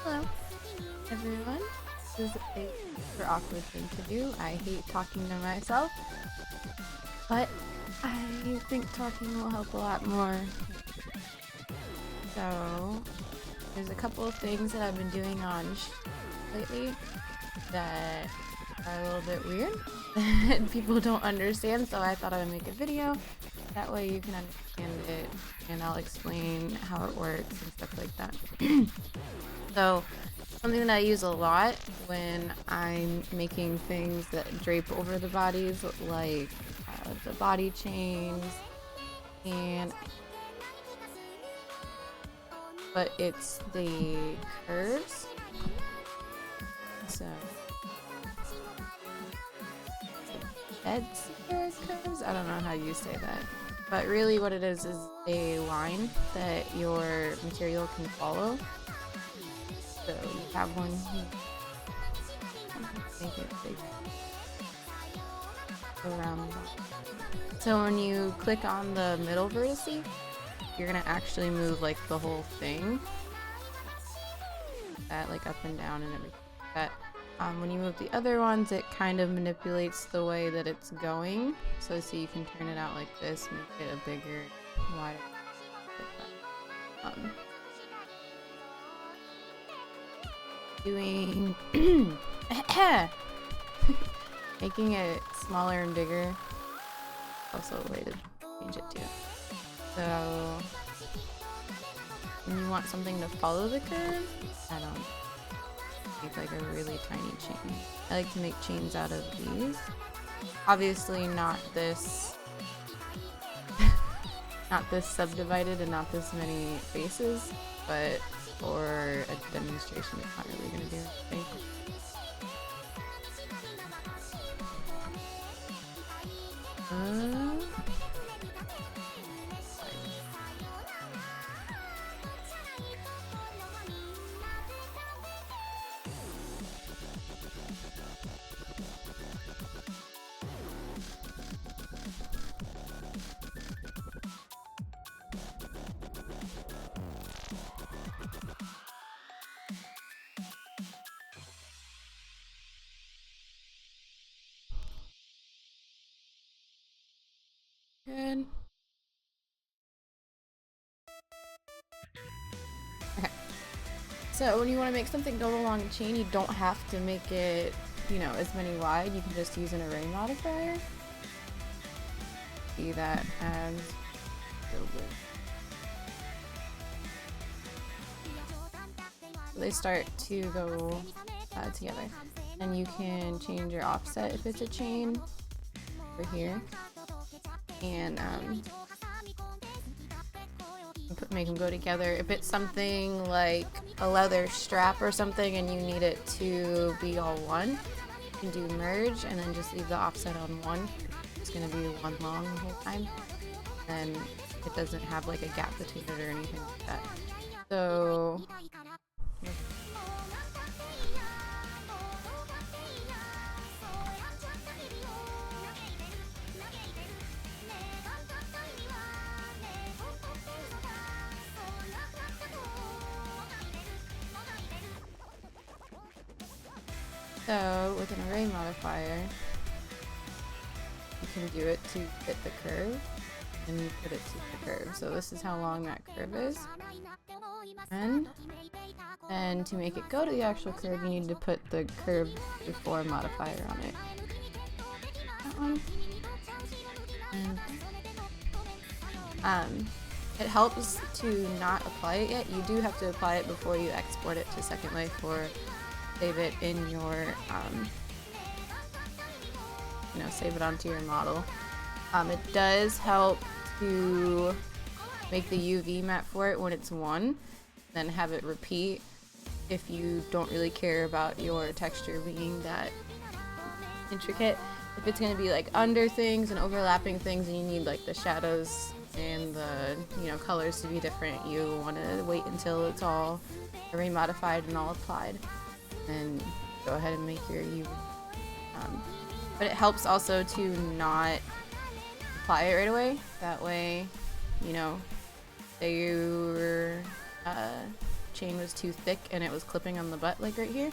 Hello, everyone. This is a super awkward thing to do. I hate talking to myself, but I think talking will help a lot more. So, there's a couple of things that I've been doing on lately that are a little bit weird and people don't understand, so I thought I would make a video. That way you can understand it and I'll explain how it works and stuff like that. So, something that I use a lot when I'm making things that drape over the bodies, like the body chains, but it's the curves. So, bezier curves? I don't know how you say that. But really what it is a line that your material can follow. So you have one here. Make it big. Around. So when you click on the middle vertice, you're gonna actually move like the whole thing. That like up and down and everything like that. When you move the other ones, it kind of manipulates the way that it's going. So see, you can turn it out like this, make it a bigger, wider. Doing making it smaller and bigger. Also a way to change it too. So when you want something to follow the curve, I don't make like a really tiny chain. I like to make chains out of these. Obviously not this not this subdivided and not this many faces, but for a demonstration it's not really gonna do anything. Good. Okay. So when you want to make something go along a chain, you don't have to make it, you know, as many wide. You can just use an array modifier. See that as so they start to go together. And you can change your offset if it's a chain over here. And make them go together. If it's something like a leather strap or something and you need it to be all one, you can do merge and then just leave the offset on one. It's going to be one long the whole time, and it doesn't have like a gap between it or anything like that. So with an array modifier, you can do it to fit the curve, and you put it to the curve. So this is how long that curve is. And to make it go to the actual curve, you need to put the curve before modifier on it. That one. And it helps to not apply it yet. You do have to apply it before you export it to Second Life or save it in your, save it onto your model. It does help to make the UV map for it when it's 1, then have it repeat if you don't really care about your texture being that intricate. If it's going to be like under things and overlapping things and you need like the shadows and the colors to be different, you want to wait until it's all array modified and all applied, and go ahead and make your UV. But it helps also to not apply it right away. That way, say you're chain was too thick and it was clipping on the butt, like right here,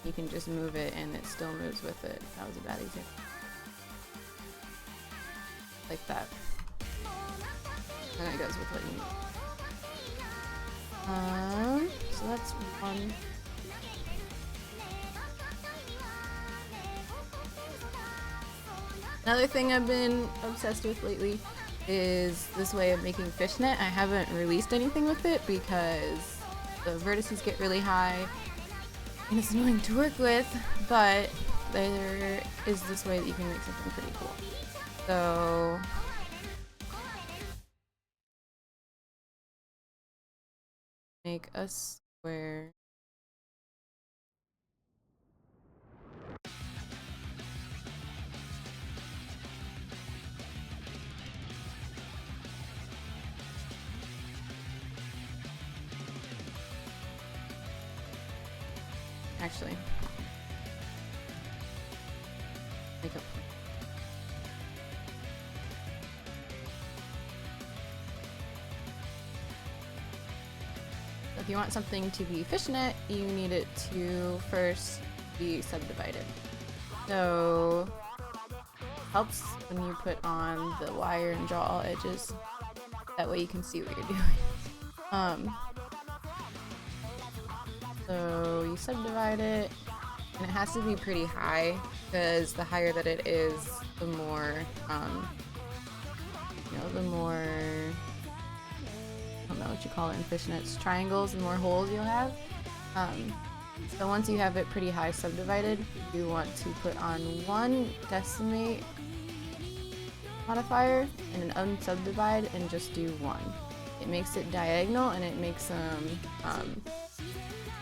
you can just move it and it still moves with it. That was a bad example. Like that. And it goes with what you need. So that's one. Another thing I've been obsessed with lately is this way of making fishnet. I haven't released anything with it because the vertices get really high and it's annoying to work with, but there is this way that you can make something pretty cool. So make a square. Actually, make a if you want something to be fishnet, you need it to first be subdivided. So helps when you put on the wire and draw all edges. That way you can see what you're doing. So you subdivide it, and it has to be pretty high because the higher that it is, the more, the more, I don't know what you call it in fishnets, triangles, the more holes you'll have. So once you have it pretty high subdivided, you want to put on one decimate modifier and an unsubdivide and just do one. It makes it diagonal and it makes them, I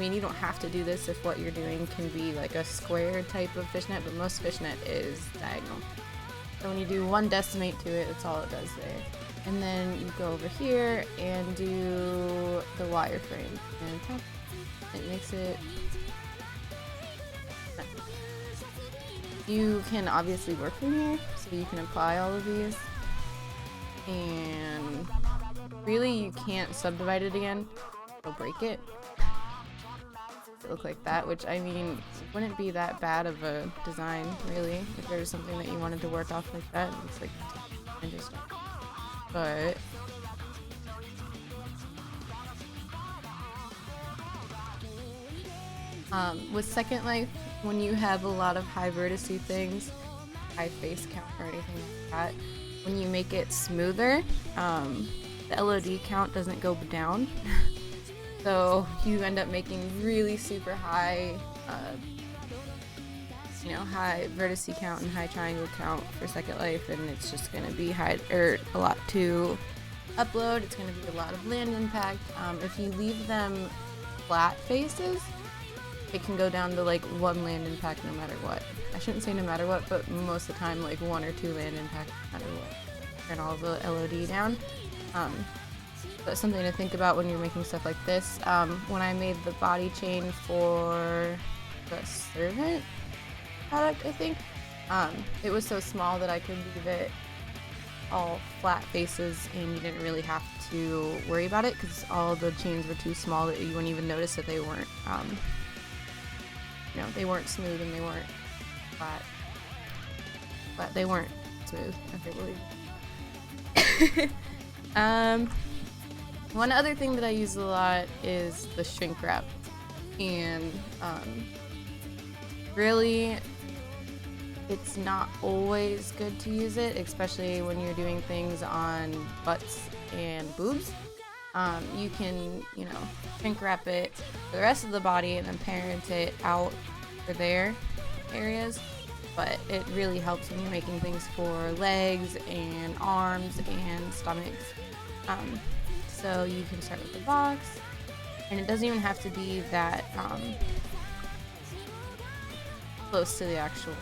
mean, you don't have to do this if what you're doing can be like a square type of fishnet, but most fishnet is diagonal. So when you do one decimate to it, that's all it does there. And then you go over here and do the wireframe. And it makes it... You can obviously work from here, so you can apply all of these. And really, you can't subdivide it again. It'll break it. Look like that, which I mean wouldn't be that bad of a design really if there was something that you wanted to work off like that. It's like interesting, but with Second Life, when you have a lot of high vertice things, high face count or anything like that, when you make it smoother, the LOD count doesn't go down. So you end up making really super high, high vertice count and high triangle count for Second Life, and it's just going to be a lot to upload. It's going to be a lot of land impact. If you leave them flat faces, it can go down to like 1 land impact no matter what. I shouldn't say no matter what, but most of the time like 1 or 2 land impact no matter what. Turn all the LOD down. But something to think about when you're making stuff like this. When I made the body chain for the Servant product, I think, it was so small that I could leave it all flat faces and you didn't really have to worry about it because all the chains were too small that you wouldn't even notice that they weren't, they weren't smooth and they weren't flat. But they weren't smooth, I believe. One other thing that I use a lot is the Shrinkwrap, and really it's not always good to use it, especially when you're doing things on butts and boobs. You can, shrink wrap it for the rest of the body and then parent it out for their areas. But it really helps when you're making things for legs and arms and stomachs. So you can start with the box, and it doesn't even have to be that close to the actual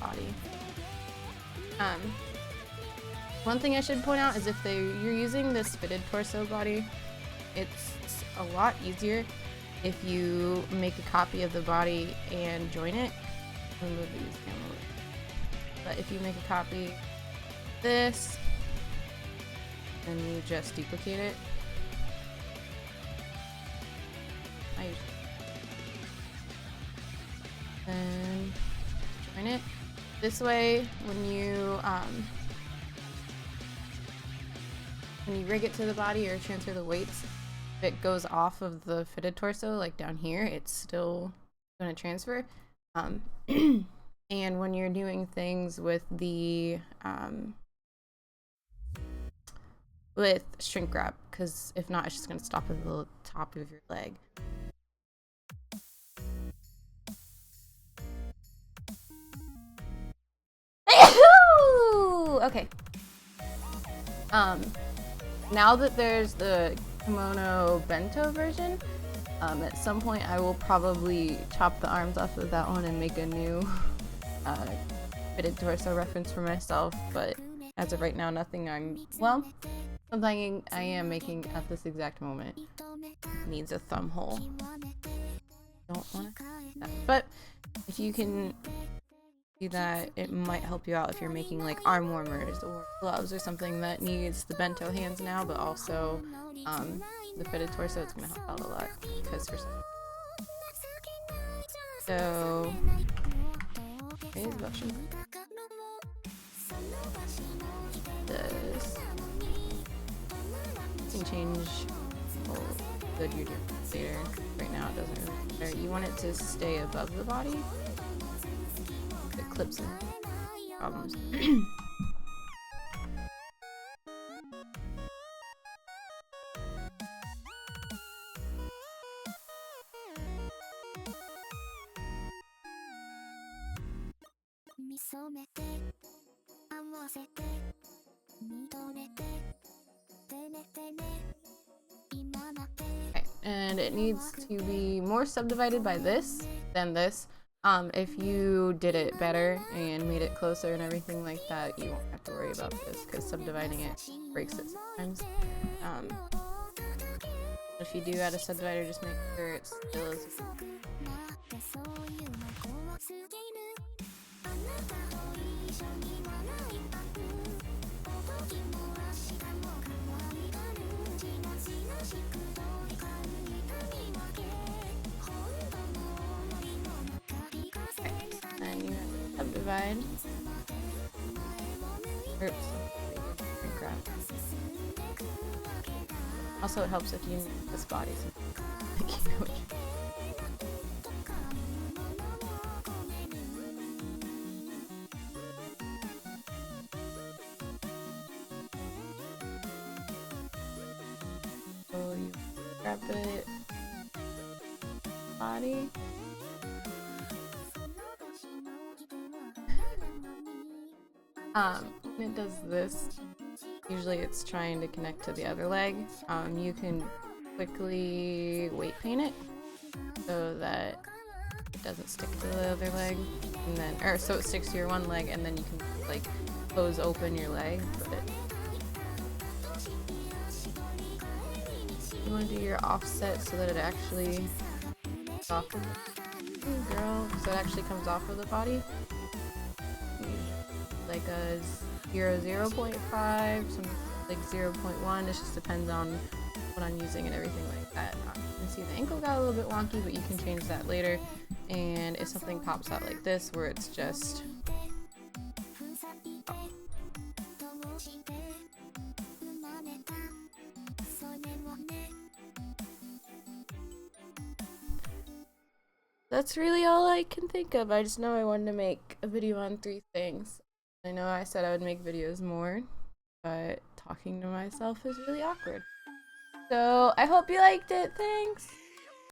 body. One thing I should point out is if you're using this fitted torso body, it's a lot easier if you make a copy of the body and join it. Remove these camera. But if you make a copy of this, then you just duplicate it. I usually then join it. This way, when you rig it to the body or transfer the weights, if it goes off of the fitted torso, like down here, it's still going to transfer. And when you're doing things with the with shrink wrap, because if not, it's just going to stop at the top of your leg. Okay. Now that there's the kimono bento version, at some point I will probably chop the arms off of that one and make a new fitted torso reference for myself, but as of right now, nothing something I am making at this exact moment needs a thumb hole. Don't want to that. But if you can do that, it might help you out if you're making like arm warmers or gloves or something that needs the bento hands now, but also the fitted torso. It's gonna help out a lot because for so it is about this. You can change good you're doing later. Right now it doesn't really matter. You want it to stay above the body. It clips and problems. Okay, and it needs to be more subdivided by this than this. If you did it better and made it closer and everything like that, you won't have to worry about this because subdividing it breaks it sometimes. If you do add a subdivider, just make sure it still is. And you have to subdivide. Oops. Shrinkwrap. Also, it helps if you know this body. So you grab it, body. When it does this, usually it's trying to connect to the other leg. You can quickly weight paint it so that it doesn't stick to the other leg, and then, or so it sticks to your one leg, and then you can like close open your leg. But you want to do your offset so that it actually comes off of the girl, so it actually comes off of the body. Like a 0.5, some like 0.1. It just depends on what I'm using and everything like that. You can see the ankle got a little bit wonky, but you can change that later. And if something pops out like this, where it's just that's really all I can think of. I just know I wanted to make a video on 3 things. I know I said I would make videos more, but talking to myself is really awkward. So I hope you liked it. Thanks!